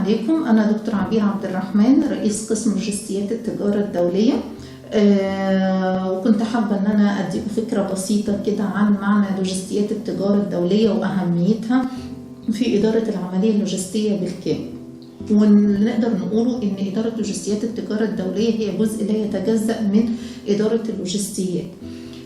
عليكم. أنا دكتور عبير AbdelRahman، رئيس قسم لوجستيات التجارة الدولية. وكنت حابة أن أنا أديكم فكرة بسيطة كده عن معنى لوجستيات التجارة الدولية وأهميتها في إدارة العملية اللوجستية بالكامل. واللي نقدر نقوله إن إدارة لوجستيات التجارة الدولية هي جزء لا يتجزأ من إدارة اللوجستيات.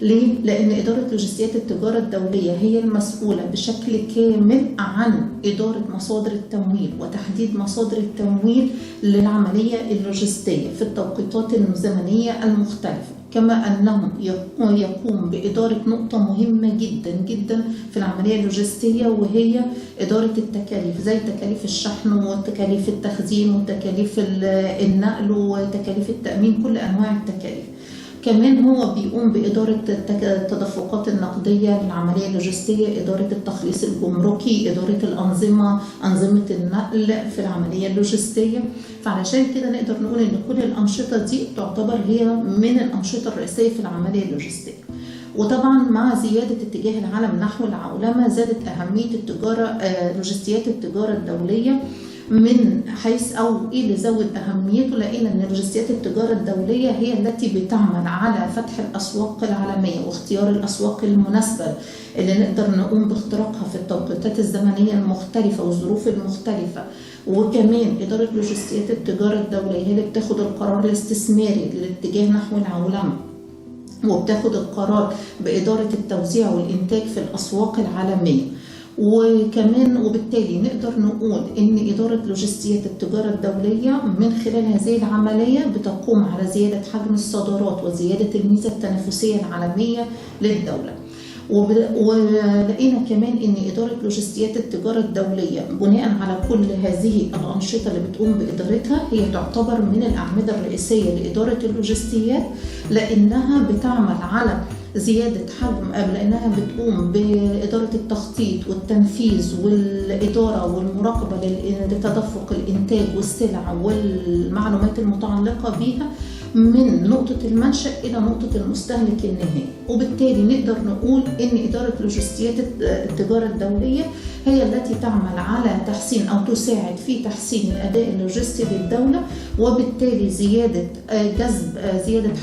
ليه؟ لأن إدارة لوجستيات التجارة الدولية هي المسؤولة بشكل كامل عن إدارة مصادر التمويل وتحديد مصادر التمويل للعملية اللوجستية في التوقيتات الزمنية المختلفة، كما أنه يقوم بإدارة نقطة مهمة جدا جدا في العملية اللوجستية، وهي إدارة التكاليف، زي تكاليف الشحن وتكاليف التخزين وتكاليف النقل وتكاليف التأمين، كل أنواع التكاليف. كمان هو بيقوم بإدارة التدفقات النقدية للعملية اللوجستية، إدارة التخليص الجمركي، إدارة أنظمة النقل في العملية اللوجستية. فعلشان كده نقدر نقول إن كل الأنشطة دي تعتبر هي من الأنشطة الرئيسية في العملية اللوجستية. وطبعا مع زيادة اتجاه العالم نحو العولمة زادت أهمية التجارة لوجستيات التجارة الدولية. من حيث أو إيه اللي زود أهميته؟ لقينا أن لوجستيات التجارة الدولية هي التي بتعمل على فتح الأسواق العالمية واختيار الأسواق المناسبة اللي نقدر نقوم باختراقها في التوقيتات الزمنية المختلفة والظروف المختلفة. وكمان إدارة لوجستيات التجارة الدولية هي اللي بتاخد القرار الاستثماري للاتجاه نحو العولمة، وبتاخد القرار بإدارة التوزيع والإنتاج في الأسواق العالمية. وكمان وبالتالي نقدر نقول إن إدارة لوجستيات التجارة الدولية من خلال هذه العملية بتقوم على زيادة حجم الصادرات وزيادة الميزة التنافسية العالمية للدولة. ولقينا كمان إن إدارة لوجستيات التجارة الدولية بناء على كل هذه الأنشطة اللي بتقوم بإدارتها هي تعتبر من الأعمدة الرئيسية لإدارة اللوجستيات، لأنها بتعمل على زيادة حجم، لأنها بتقوم بإدارة التخطيط والتنفيذ والإدارة والمراقبة لتدفق الإنتاج والسلع والمعلومات المتعلقة بها من نقطة المنشأ إلى نقطة المستهلك النهائي. وبالتالي نقدر نقول إن إدارة لوجستيات التجارة الدولية هي التي تعمل على تحسين أو تساعد في تحسين الأداء اللوجستي للدولة، وبالتالي زيادة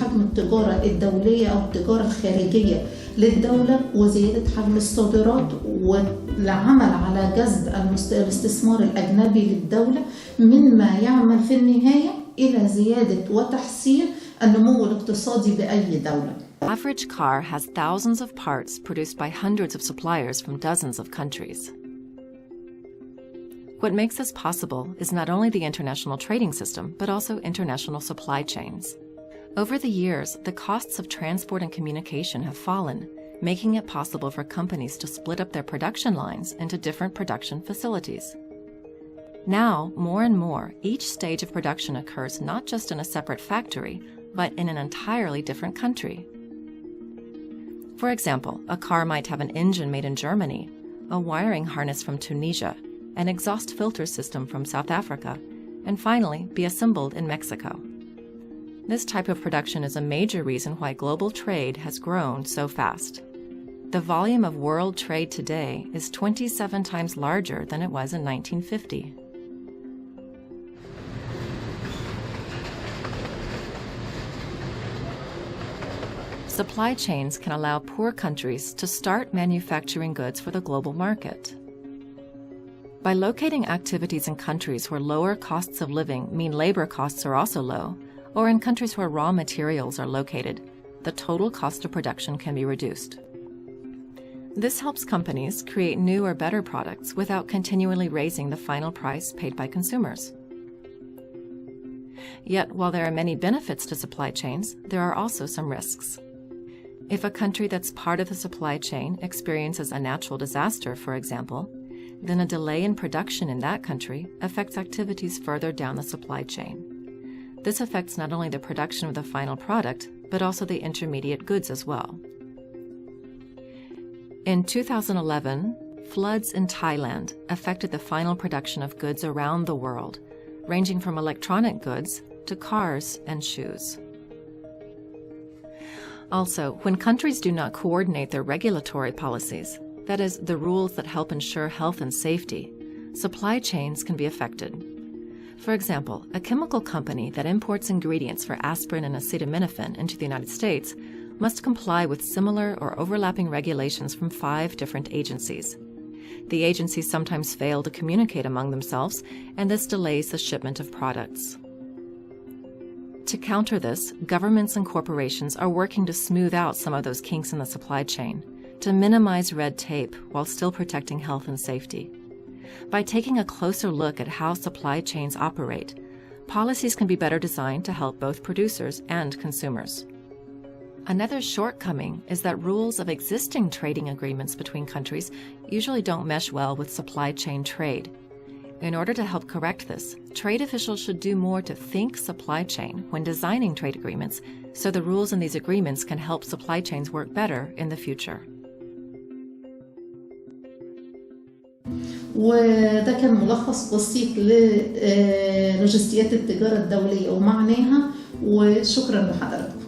حجم التجارة الدولية أو التجارة الخارجية للدولة، وزيادة حجم الصادرات، والعمل على جذب الاستثمار الأجنبي للدولة، مما يعمل في النهاية إلى زيادة وتحسين النمو الاقتصادي بأي دولة. Average car has thousands of parts produced by hundreds of suppliers from dozens of countries. What makes this possible is not only the international trading system, but also international supply chains. Over the years, the costs of transport and communication have fallen, making it possible for companies to split up their production lines into different production facilities. Now, more and more, each stage of production occurs not just in a separate factory, but in an entirely different country. For example, a car might have an engine made in Germany, a wiring harness from Tunisia, an exhaust filter system from South Africa, and finally be assembled in Mexico. This type of production is a major reason why global trade has grown so fast. The volume of world trade today is 27 times larger than it was in 1950. Supply chains can allow poor countries to start manufacturing goods for the global market. By locating activities in countries where lower costs of living mean labor costs are also low, or in countries where raw materials are located, the total cost of production can be reduced. This helps companies create new or better products without continually raising the final price paid by consumers. Yet, while there are many benefits to supply chains, there are also some risks. If a country that's part of the supply chain experiences a natural disaster, for example, then a delay in production in that country affects activities further down the supply chain. This affects not only the production of the final product, but also the intermediate goods as well. In 2011, floods in Thailand affected the final production of goods around the world, ranging from electronic goods to cars and shoes. Also, when countries do not coordinate their regulatory policies, that is, the rules that help ensure health and safety, supply chains can be affected. For example, a chemical company that imports ingredients for aspirin and acetaminophen into the United States must comply with similar or overlapping regulations from 5 different agencies. The agencies sometimes fail to communicate among themselves, and this delays the shipment of products. To counter this, governments and corporations are working to smooth out some of those kinks in the supply chain, to minimize red tape while still protecting health and safety. By taking a closer look at how supply chains operate, policies can be better designed to help both producers and consumers. Another shortcoming is that rules of existing trading agreements between countries usually don't mesh well with supply chain trade. In order to help correct this, trade officials should do more to think supply chain when designing trade agreements, so the rules in these agreements can help supply chains work better in the future. وده كان ملخص بسيط للوجستيات التجارة الدولية ومعناها، وشكرا لحضراتكم.